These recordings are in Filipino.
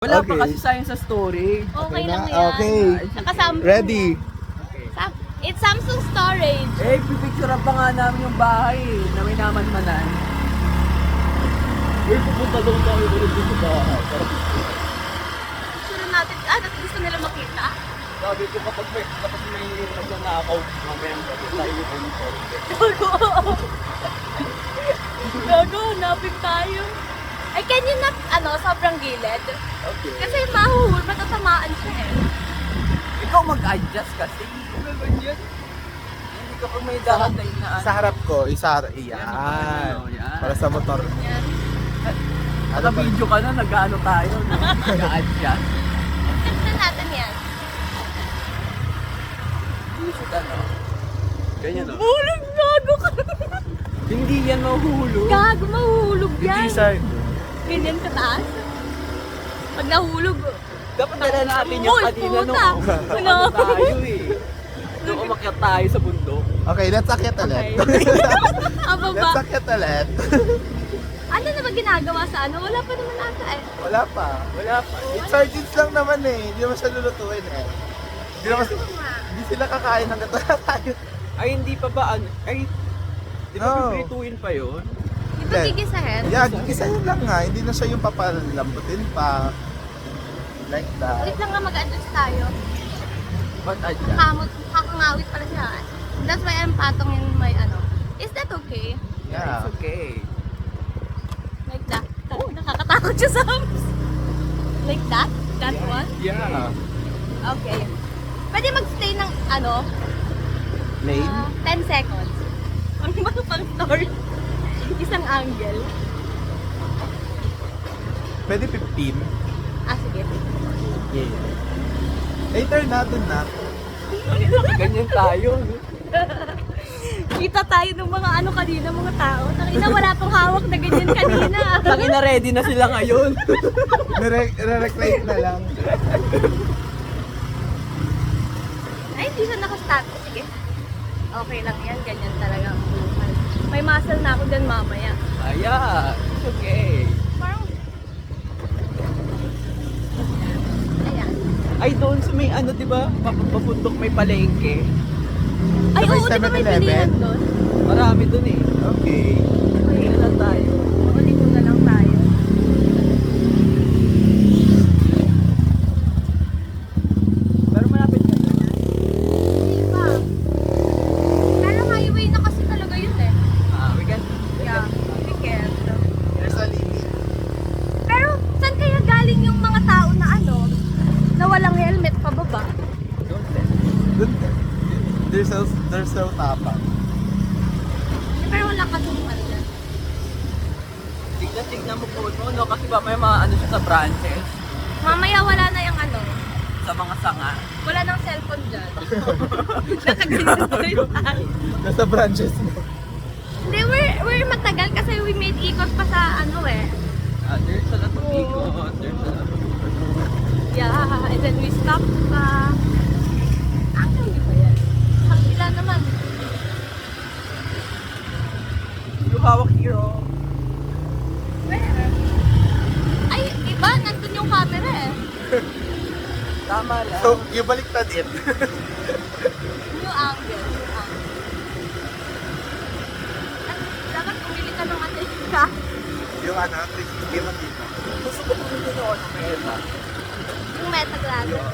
Wala pa Okay. kasi sayang sa storage. Okay na? lang yan. Okay. Nakasamsung. Ready? It's Samsung storage. Eh, pipicturean pa nga namin yung bahay na may naman-manan. Eh, pupunta doon tayo ulit dito sa bahay. Picture natin. Gusto nila makita. Sabi ko kapag may nagnanakaw, mamaya tayo yung Gago, hanapin tayo. Ay, can you not, sobrang gilid? Okay. Kasi matatamaan siya eh. Ikaw mag-adjust kasi. Ganyan. Hindi ka pa may dahatay na Sa harap ko, isa Yan. Yan. Para sa motor. Yan. Naka-video ka na, nag-ano tayo, no? Nag-adjust. Tignan natin yan. Shoot ano? Ganyan o. Hulog, gago ka. Hindi yan mahuhulog. Gago, mahulog yan. Hindi sa... Ganyan kataas. Pag nahulog, Dapat dala natin yung Uy, kanina nung puta! ano tayo eh. Nung umakyat tayo sa bundok. Okay, let's akyat ulit. aba ba? Let's akyat ulit. Ano na ba ginagawa sa ano? Wala pa naman ata eh. Wala pa. Wala pa. Yung sardines lang naman eh. Hindi naman siya lulutuin eh. Hindi sila kakain hanggat wala tayo. Ay, hindi pa ba ano? Ay, di ba No. piprituin pa yun? Ito gigisahin. Yeah, gigisahin lang nga. Hindi na siya yung papalambutin pa. Like that. Wait lang nga mag-adjust tayo. Ba't adjust? Kakangawit pala siya. That's why I'm patongin my Is that okay? Yeah. It's okay. Like that? Nakakatakot siya sa arms. Like that? That one? Yeah. Okay. Pwede magstay ng Lane? 10 seconds. Ang mga pang start. Isang angle. Pwede 15. Sige. Yeah. Later na, dun na. Ganyan tayo. No? Kita tayo ng mga kanina, mga tao. Tangina, wala pang hawak na ganyan kanina. Taki na ready na sila ngayon. Nire-recline na lang. Ay, hindi siya nakastart. Sige. Okay lang yan. Ganyan talaga ang buhay. May muscle na ako dyan mamaya. Aya, it's okay. Parang... Ayan. Ay, doon sa may di ba? Papundok may palengke. Ay, Sabay oo, di ba may 7-Eleven? pilihan doon? Marami doon eh. Okay. Kaya na tayo. Makulit na lang tayo. Pero malapit ka na. Hindi pa. Pero highway na kasi talaga yun eh. We can... Yeah, be careful. There's a limit. Pero, saan kaya galing yung mga tao na na walang helmet pababa? Don't let. Dun, there's no tapang. Pero wala ka dun dyan. Tignan mo po, no? Kasi ba may mga siya sa branches, Mamaya wala na yung sa mga sanga. wala nang cellphone dyan. Nakaganyan pa rin tayo. Nasa branches mo. Hindi, we're matagal kasi we made ikot pa sa There's a lot of ikot. There's a lot of... Yeah, and then we stop pa. Hindi ba yan? Kabila naman. Yung hawak hero. Where? Ay, iba, nandun yung camera eh. Tama lang. So, yung baliktad it. New angle. At dapat bumili ka ng ka. Yung 360 mo dito. Gusto ko rin din yung meta. Yung meta glasses.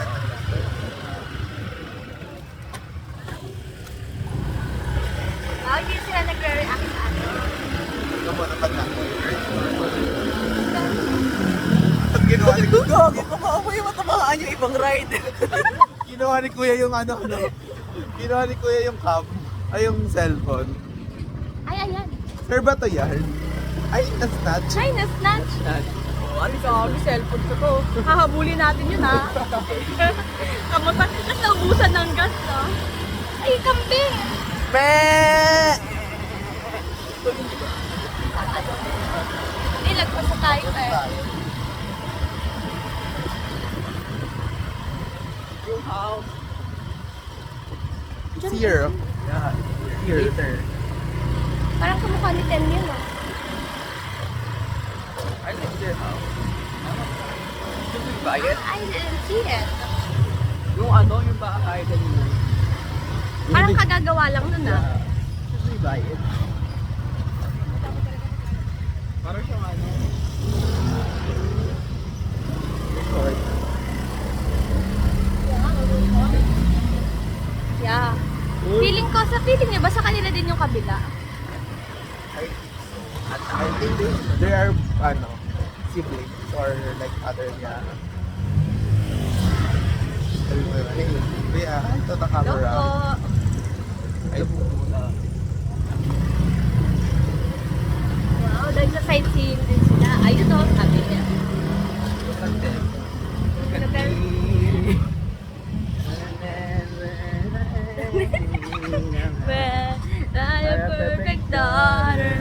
Hindi sila nagre-react sa Ikaw mo naman na. At ginawa ni Kuya. Gago, kumakamoy yung matamaan yung ibang ride. Ginawa ni Kuya yung Ginawa ni Kuya yung cam. Ay, yung cellphone. Ay, ayan. Sir ba to yan? Ay, na-snatch. Ay, na-snatch. Ano Sabi, cellphone ko to. Hahabulin natin yun, ha? Kamutan. Tapos naubusan ng gas, no? Ay, kambing! Pe! Nilagpas na tayo, eh. yung house. Zero. Yeah. Here. Later. Parang kamukha ni Ten yun, no? I like their house. bayad? I didn't see it. Yung ano, yung baka kaya kanina. Parang kagagawa lang nun ah. May bayad. Parang siyang ano. Resort. Yeah. Feeling ko, sa feeling niyo ba sa kanila din yung kabila? I think they are, ano, siblings or like other, yeah. Yeah, ito the camera. Loko. Ay, Wow, nagsa-sightseeing din sila. Ayun o, sabi niya. Well, I'm a perfect daughter.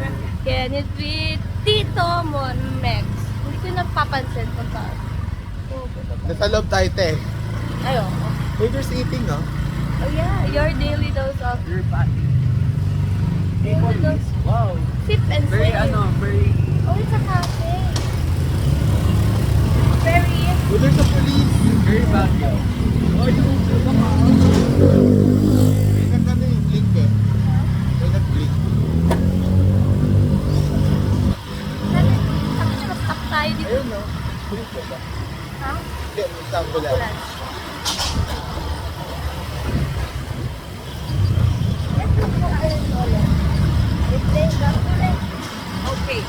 Can it be Tito Monmex? Hindi ko napapansin kung saan. nasa loob tayo, te. Ayun. We're just eating, no? Oh yeah, your daily dose of Your body. daily dose. Wow. Sip and Very swim. ano, very... Oh, it's a cafe. Very... Oh, there's a police. Very bagyo. Oh, yung... May nag-ano yung blink eh. May nag-blink. Sabi niya, mas-stop tayo dito. Ayun, no? Blink ba? Ha? Hindi, example lang. Ulan. Let's look for Iron Dollar. It's playing that ulit. Okay.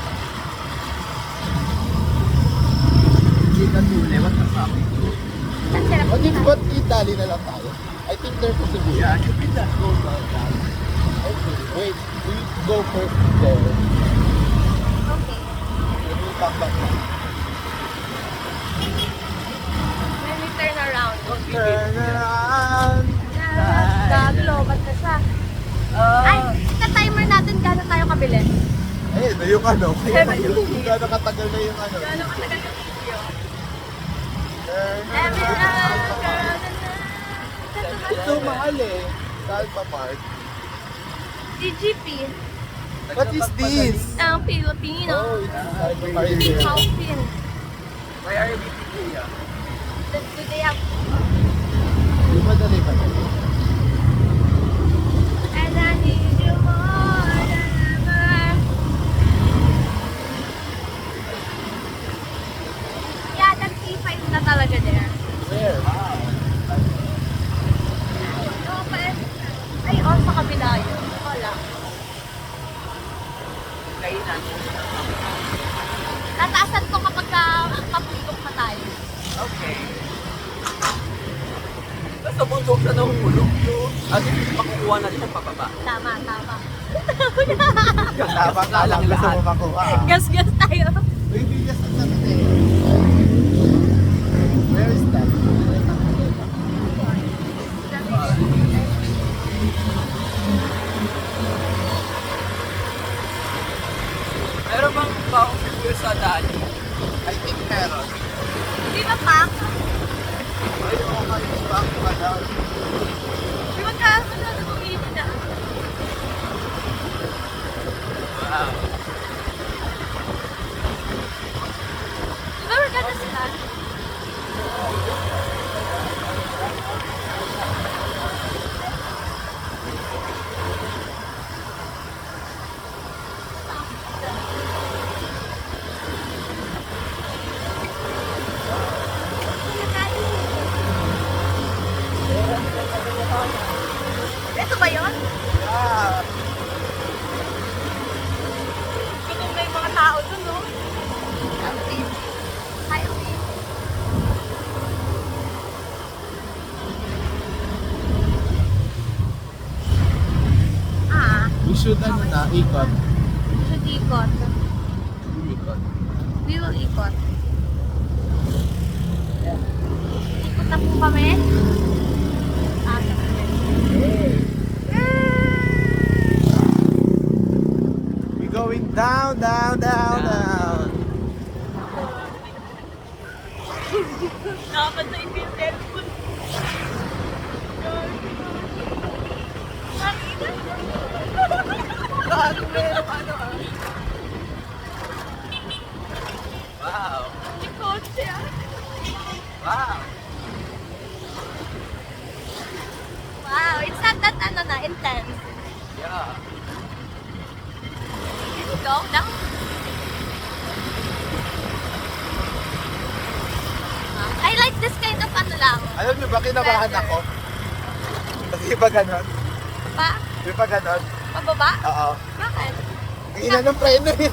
Hindi ka tunay. What the fuck? Ang sarap What if, nila. what if dali na lang tayo? I think there's a possibility. Yeah, you can just go down that. Okay, wait. We go first there. Okay. Then we'll come back. When we turn around. Turn around. Gaglo, ba't ka siya? Ay, ka-timer natin gano'n tayo kabili. Ayun, na yung ano. Seven. Kung gano'ng katagal na yung ano. Gano'n katagal yung video? Turn Every around. time, Ito mahal eh. Salva Park. DGP, What is this? ang Pilipino. Oh, it's Salva Park. Pilipino. Why are you meeting Kuya? Do they have... Di ba dali pa? And I need you more than ever. Yeah, that's E5 na talaga there. Where? No, ay, oh, sa kabila yun. Wala. Kainan. Tataasan ko kapag kapulong pa tayo. Okay. Basta bundok sa nahulog yun. At makukuha na siya pababa. Tama, tama. Tama ka lang gusto mo makuha. Gas-gas tayo. Baby, yes, ang sabi eh. Where is that? Meron bang baong figure sa dali? I think meron. Di ba, Pak? Ay, oo nga yung back pa daw. Di ba ka? Masyado kong init na. Wow. Di ba maganda sila? Ito ba yun? Yeah. Kung may mga tao dun, no? Hi, okay. Ah, We should ano na, ikot. should ikot. Ikot. We will ikot. Ikot na po kami. Ah, We going down, down, down, down. nakapantay ko yung telephone. Wow. May kotse ah. Wow! Wow, it's not that intense. Yeah. Go down. I like this kind of lang. Alam niyo ba, kinabahan Better. ako. Kasi iba ganon. Pa? Iba ganon. Pababa? Oo. Bakit? Ang ina ng preno eh.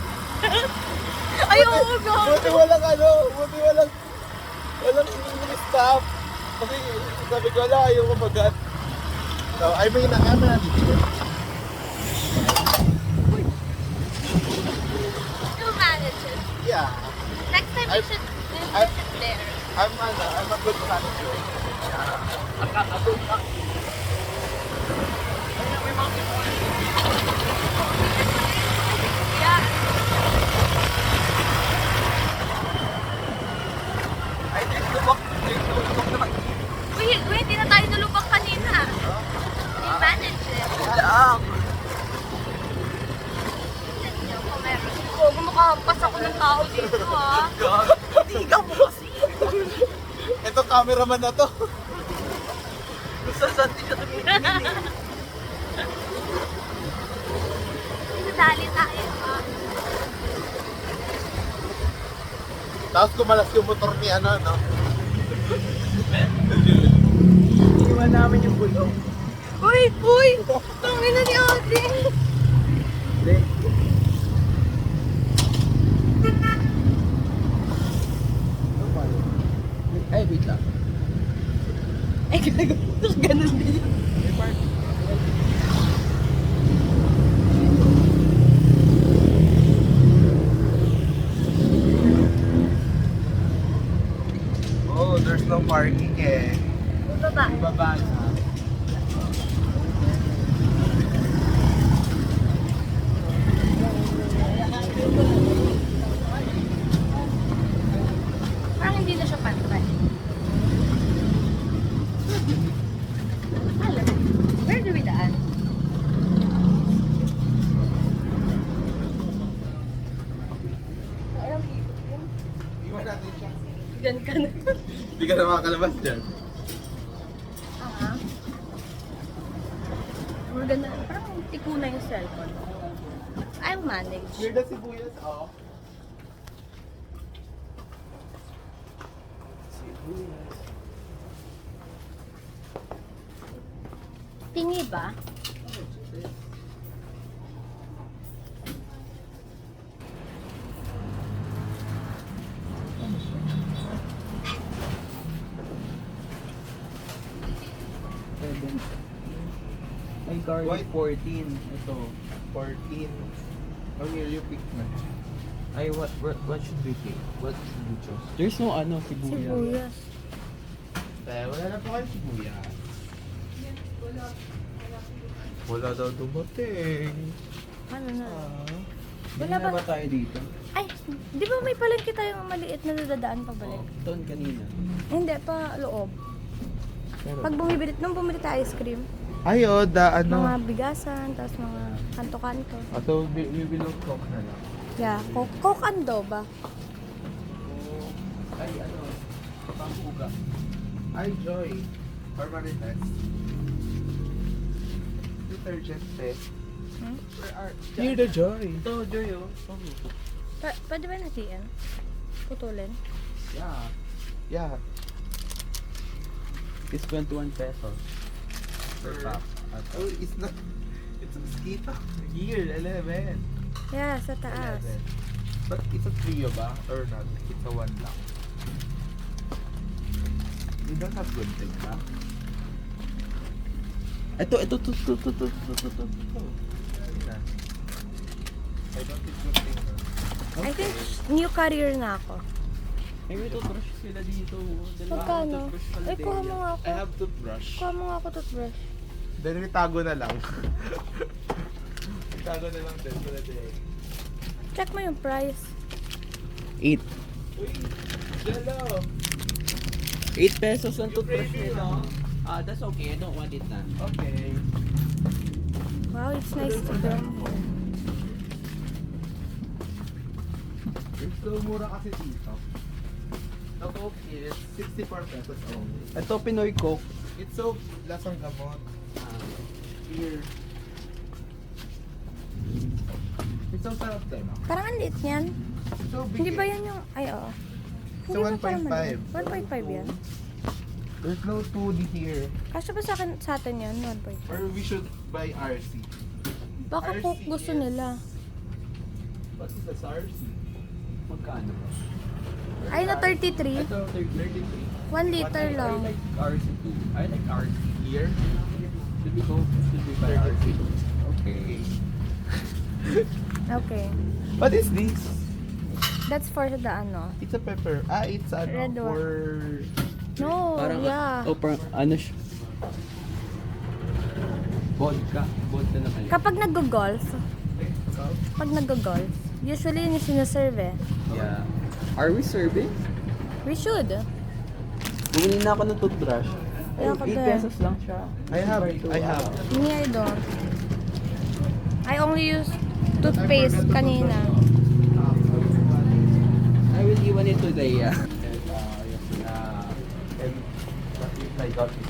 Ay, oo, go. Buti walang ano, buti walang stop. Kasi sabi ko, wala, ayaw ko magat. So, I mean, I'm not dito. You'll manage it. Yeah. Next time you should I- visit there. I'm a good manager. Yeah. Ay, lubak naman. Uy, hindi na tayo nalubak kanina. You manage it. Lang. Tignan niyo kung meron. Oh, gumakahampas ako ng tao dito, ha? Hindi ka mo kasi. Ito, cameraman na to. Gusto saan di siya tumingin eh. Nadali tayo, ha? Tapos kumalas yung motor ni ano, no? Iwan namin yung bulong. Uy! Tangin na ni Ate. Hindi. Ay, wait lang. Ay, ganun din. Oh, there's no parking eh. Baba. Ibaba na. Parang hindi na siya pantay. Alam, where do we daan? Iwan natin siya. Diyan ka na. Hindi ka na makakalabas dyan. Maganda. Parang tiko na yung cellphone. I'll manage. Near the sibuyas, oh. Tingi ba? My card White. is 14. Ito. 14. Oh, here you pick na. Ay, what should we pick? What should we choose? There's no ano, sibuyas. Sibuyas. Wala na po kayo sibuyas. Wala daw dumating. Ano na? Wala Wala ba? ba? tayo dito? Ay, di ba may palengke tayong maliit na nadadaan pabalik? Doon kanina. Hindi, pa loob. Pero, Pag nung bumili tayo ice cream, Ay, oh, mga bigasan, tapos mga kanto-kanto. So, we will cook na lang. Yeah, Coke ando ba? ay, ano, panghuga. Ay, Joy. Permanent test. Detergent test. Hmm? Where are... Here the Joy. Ito, Joy, oh. Pwede ba natiin? Putulin? Yeah. Yeah. It's 21 pesos. Per pack. Oh, it's not. It's a mosquito. Here, 11. Yeah, sa taas. 11. But it's a trio ba? Or not? It's a one lang. You don't have good thing, ba? Ito. I don't think good thing. I think new career na ako. Ay, may toothbrush sila dito. Magkano? Ay, kuha mo nga ako. I have toothbrush. Kuha mo nga ako toothbrush. Then itago na lang. Itago na lang din for the day. Check mo yung price. 8. Uy, Jello! 8 pesos ang toothbrush nila. That's okay. I don't want it na. Okay. Wow, it's nice to film here. It's so mura kasi dito. The Coke is 64 pesos only. Ito, Pinoy Coke. It's so lasang gamot. Here. It's so sarap din. Parang ang liit niyan. It's so big. Hindi ba yan yung... Ay, oo. So, Hindi ba parang 1.5. maliit? 1.5 yan? There's no 2D here. Kasya ba sa atin yan? 1.5. Or we should buy RC. Baka po RC gusto is- nila. What is the RC? Magkano ba? Ay, na 33. Ito, 33. 1 liter I lang. like RC2. I like RC. Here? Should we go? Should we buy RC? Okay. Okay. What is this? That's for the ano. It's a pepper. It's Red one. for... No, yeah. Oh, parang ano siya? Vodka. Vodka naman yun. Kapag nag-golf, usually yun yung sinaserve eh. Yeah. Are we serving? We should. Bumili na ako ng toothbrush. Ay, ako 8 din. pesos lang siya. I have. Me, I don't. I only use toothpaste kanina. I will iwan it today, yeah. And if I got this,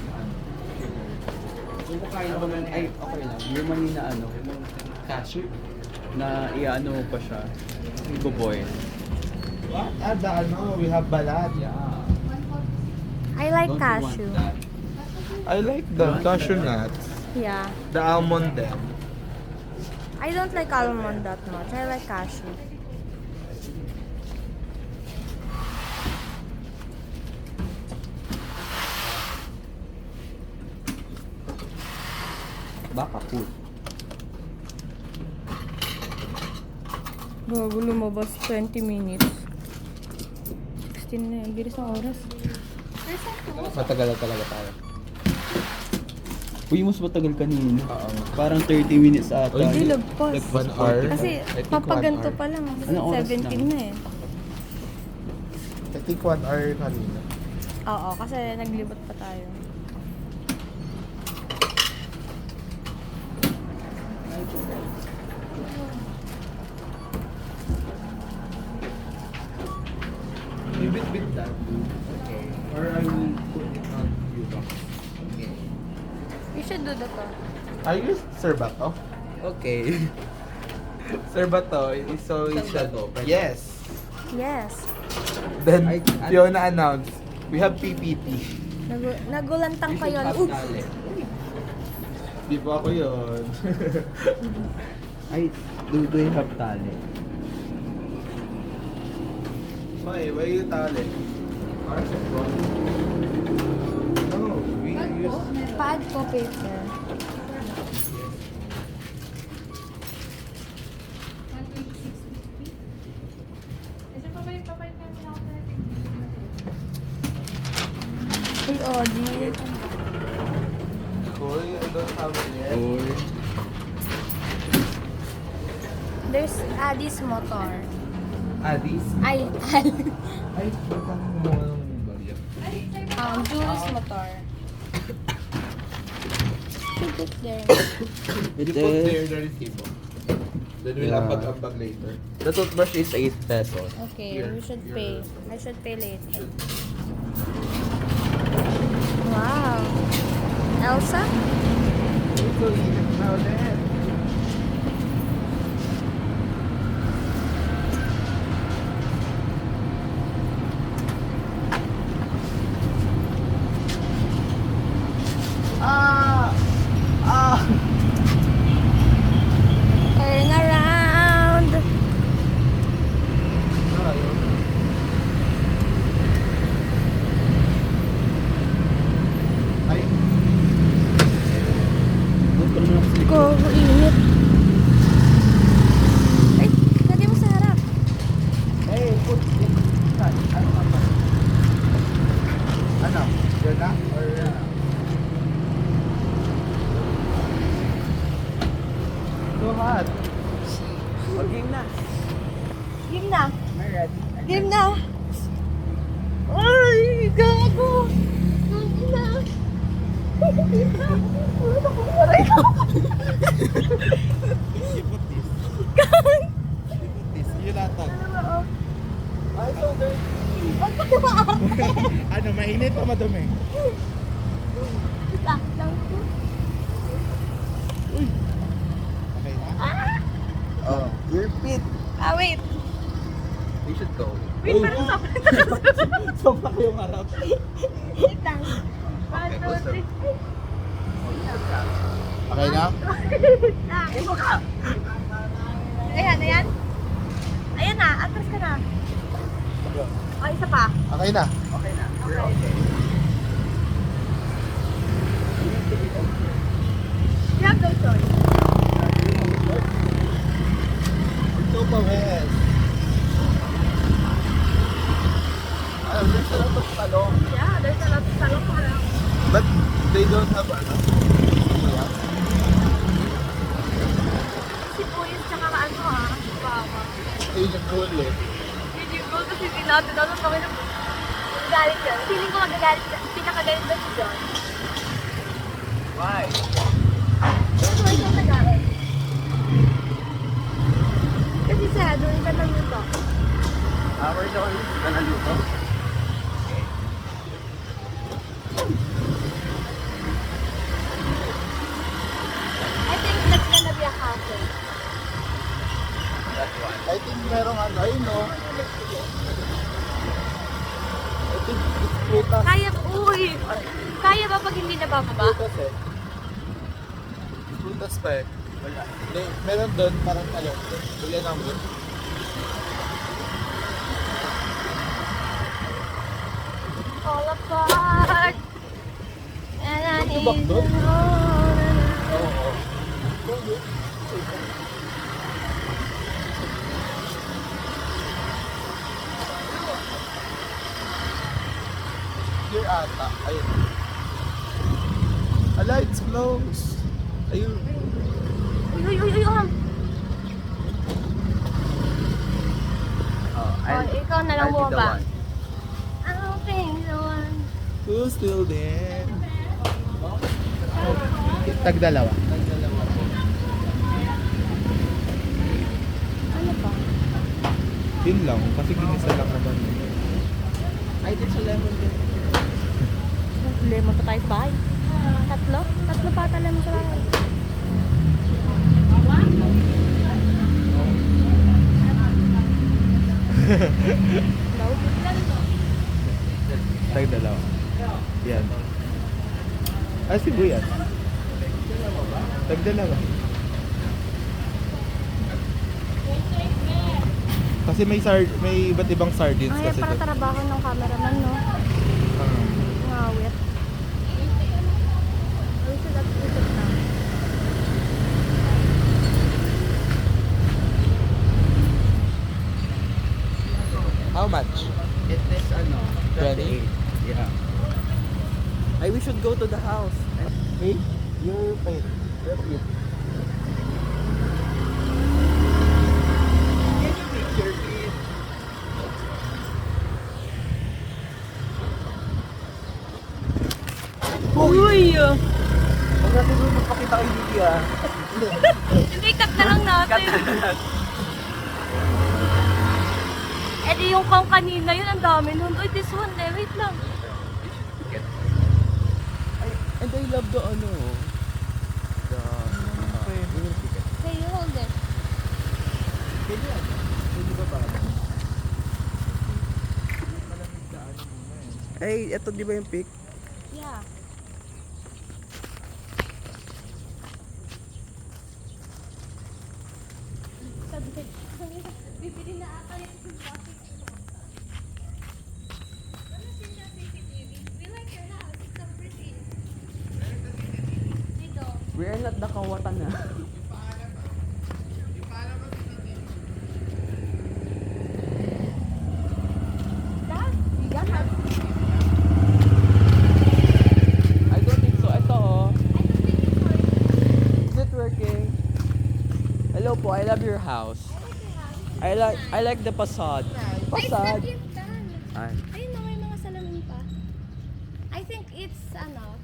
kung kakain ako ng, ay, okay lang. Yung mani na ano, cashew, na i-ano mo pa siya, i-boil. What? We have balat. Yeah. I like Don't you want cashew. that? I like the cashew nuts. Yeah. The almond then. I don't like almond that much. I like cashew. Baka food. Gago, lumabas 20 minutes. 16 na yan. Bilis ng oras. Matagal na talaga tayo. Uy, mas matagal kanina. Oo. Parang 30 minutes ata. Hindi, lagpas. Like 1 hour. Kasi I think papaganto 1 hour. pa lang. Anong oras 17 na? na eh. I think 1 hour kanina. Oo, kasi naglibot pa tayo. You bit that. Okay. Or I will put it on you box. Okay. We should do that to. Are you Serbato? Okay. Serbato is so Serbato, right? Yes. Yes. Then I- Fiona announced we have PPT. Nagulantang You pa should yun. have Oops. talent. Di po ako yun. Ay, do you have talent? Why you talent? No, we use... Pad ko paper. Hey, Audie. Hoy, I don't have it yet. Or, There's Addie's motor. Addis? Ay, Ay, bakang mo ng barya. Julie's motor. Keep it there. it You put is, there the recibo. Then we'll Yeah. ambag-ambag later. the toothbrush is 8 pesos. Okay, Here, we should here. pay. I should pay later. Wow. Elsa? We go eat it now then. Turn around. Ay, Ko, init. Ay, lagay mo sa harap. hey, put it. Ano ka ba? Ano? Yun na? Or... So hot. Mag-game na. Game na. Ready? Game na. Ay, gago. Game na. Aray ko. You put this. This, you latag. Ay, so dirty. madumi. Lang po. Okay na? Ah! Oh, your feet. Ah, wait. We should go. Wait, pero sabi Sobra kayong harap. Wait lang. 1, 2, 3. Okay na? Lang. Ayan, ayan. Ayan na, atras ka na. O, isa pa. Okay na. Okay na. You have no choice. Ito pa, Wes. There's a lot of talong. Yeah, there's a lot of salong around. But they don't have ano? Si Puyes tsaka ano baba. Asian gold eh. Hindi ko kasi hindi natin ano kami na magalit yan. Feeling ko magagalit yan. Pinakagalit ba si John? Why? Pero ikaw nagalit. Kasi sa doon ka lang ito. We're the ones na naluto. I think that's gonna be a cafe. That one. I think merong ano, ayun no. I think it's prutas. Kaya, uy! Kaya ba pag hindi nabababa? Prutas eh. Prutas pa eh. Wala. Meron doon parang talong. Bili namin. All apart. And I need Tubak to doon? know. Oo. Here ata. Ayun. Ala, it's close. Ayun. Uy, uy, uy, uy. Oh, ikaw na lang I'll be the bumaba. one. I don't think the one. Who's still there? Tagdalawa. Ano ba? Yun lang, kasi ginisa lang naman. Ay, din sa lemon din. Lemon pa tayo sa bahay. Tatlo? Tatlo pa ata lemon sa bahay. Naubos lang to. Tagdalawa. Yan. Ah, sibuyas. Tagdalawa. Kasi may iba't ibang sardines Ay, kasi para doon. trabaho ng cameraman, no? Ngawit. We should have put it now. How much? It is ano? 20? Yeah. Ay, we should go to the house. Hey, you're paid. You're paid. Can you picture it? Uy! Huwag natin doon magpakita kay Vicky ah. Hindi, cut na lang natin. Eh di yung kang kanina yun, ang dami nun. Uy, this one, wait lang. And I love the ano. The... Hey, you hold it. Pwede yan. Pwede ba ba? Ay, eto di ba yung pic? Yeah. Bibili na ata yung plastic. Ano siya CCTV? We like your house. It's so pretty. Dito. We are not the kawatan na. That? You got that? I don't think so. Ito oh. I don't think it's working. Is it working? Hello po, I love your house. I like the facade. Ay, it's not Facade. yet done. Ay. Ayun na, may mga salamin pa. I think it's,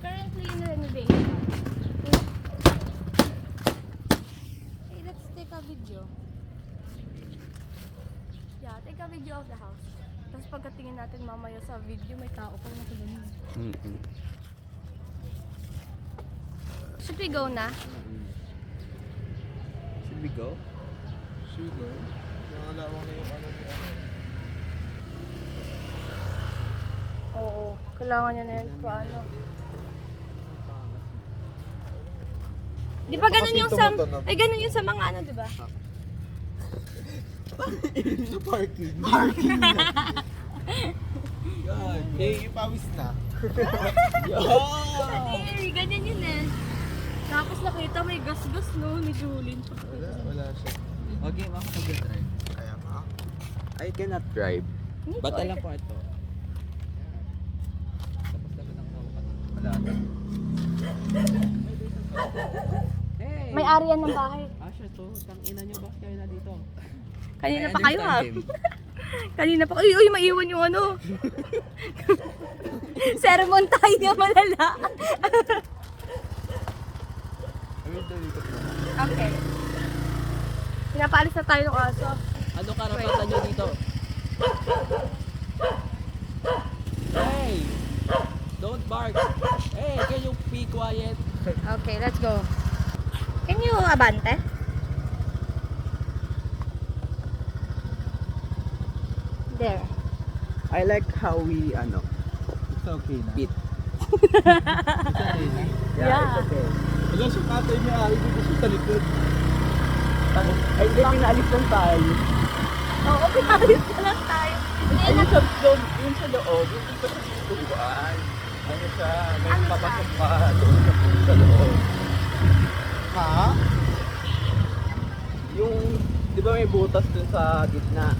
currently in renovation. Hey, let's take a video. Yeah, take a video of the house. Tapos pagkatingin natin mamaya sa video, may tao pang nakaganon. Should we go na? Should we go? Sugar. Nakalawang na yung ano niya. Oo, kailangan niya na yan paano. Di ba ganun yung sa... Ay, ganun yung sa mga ano, di ba? Sa parking. Parking na. Yan. Eh, ipawis na. Ay, ganyan yun eh. Tapos nakita may gas-gas no, ni Julin. Wala siya. Okay, makakapag-drive. Kaya nga. I cannot drive. Hindi Ba't ko alam ko ito? Tapos na ng kawakan. Wala na. Hey! May ari yan ng bahay. Asya to, tangina nyo, bakit kayo na dito? Kanina I pa kayo ha. understand him. Kanina pa. Uy, maiwan yung ano. Sermon tayo niya malala. Okay. Pinapaalis na tayo ng aso. Ano karapatan nyo dito? Hey! Don't bark! Hey, can you be quiet? Okay, let's go. Can you abante? There. I like how we, It's okay na. eat. It's okay na. Yeah. It's okay. Wala siya katay niya. Hindi ko siya sa likod. Ay, hindi, pinalis lang tayo. Oo, pinalis na lang tayo. Ay, yung sa loob, yung sa loob, yung dito sa pintuan. Ano siya, may Ano papasok pa doon sa loob. Ha? Yung, di ba may butas dun sa gitna?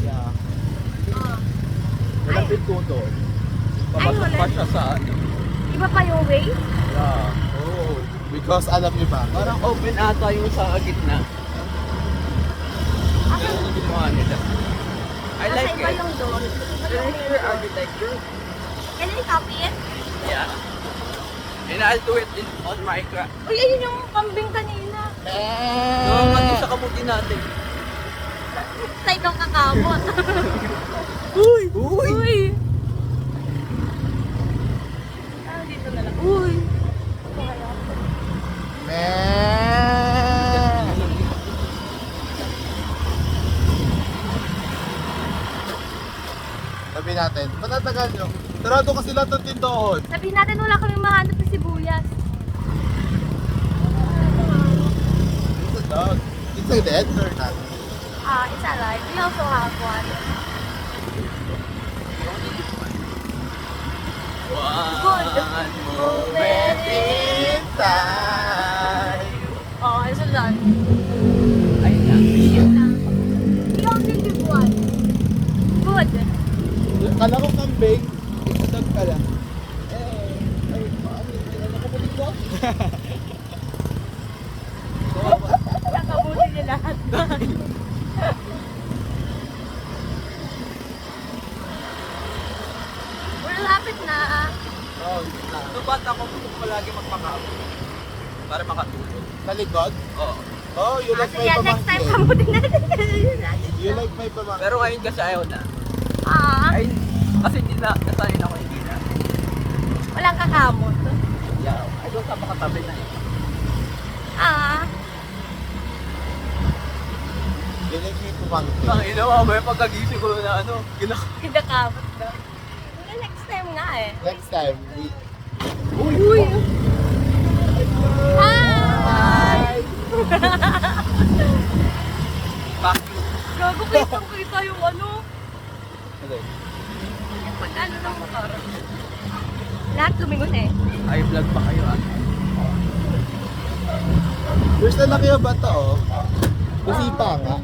Yeah. Oh. Walang pinto doon. Papasok wala. pa siya sa ano. Iba pa yung way? Yeah. Oh. Because alam niyo ba? Parang open ata yung sa gitna. Pero yung ginawa nila. I Nasa like iba it. yung door. I like your architecture. Can you copy it? Yeah. And I'll do it on Minecraft. Uy, ayun yung kambing kanina. No, pati sa kabuti natin. Sa itong kakamot. Uy! Uy! Uy! Ah, dito na lang. Uy! Sabi natin, patatagal nyo. Sarado kasi lahat ng tindoon. Sabihin natin wala kaming mahanap na sibuyas. It's a dog. It's a dead or not? It's alive. We also have one. One moment in time. Oh, it's a lot. Ayun na. We only give one. Good. Kala ko kambing, it's a dog pala. Ay, ano ko pa dito? Nakabuti niya lahat. We're lapit na. Oh, Nung bata ko, gusto ko palagi magpakapo. Para makatulog. sa likod? Oo. Oh, you like Kasi my yan, next time pamangkin. kamutin natin. Yun natin. You like my pamangkin. Pero ngayon kasi ayaw na. Ah, Ay, kasi hindi na, nasanay na ako hindi na. walang kakamot. Yeah. Ay, doon sa makatabi na eh. Ah, You like my pamangkin. Ang inawa mo yung pagkagising ko na kinakamot na. Next time nga eh. Next time, Uy! Hi! Back. Gago, kitang-kita yung ano. Okay. Yung pag-ano ng motor. Lahat lumingon eh. Ay, vlog pa kayo ah. First na laki yung bata oh. Usipa nga.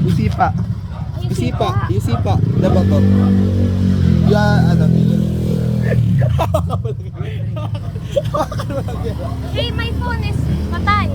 Usipa. Ay, Usipa. Usipa. Diba to? Yeah, ano. Hey, my phone is patay.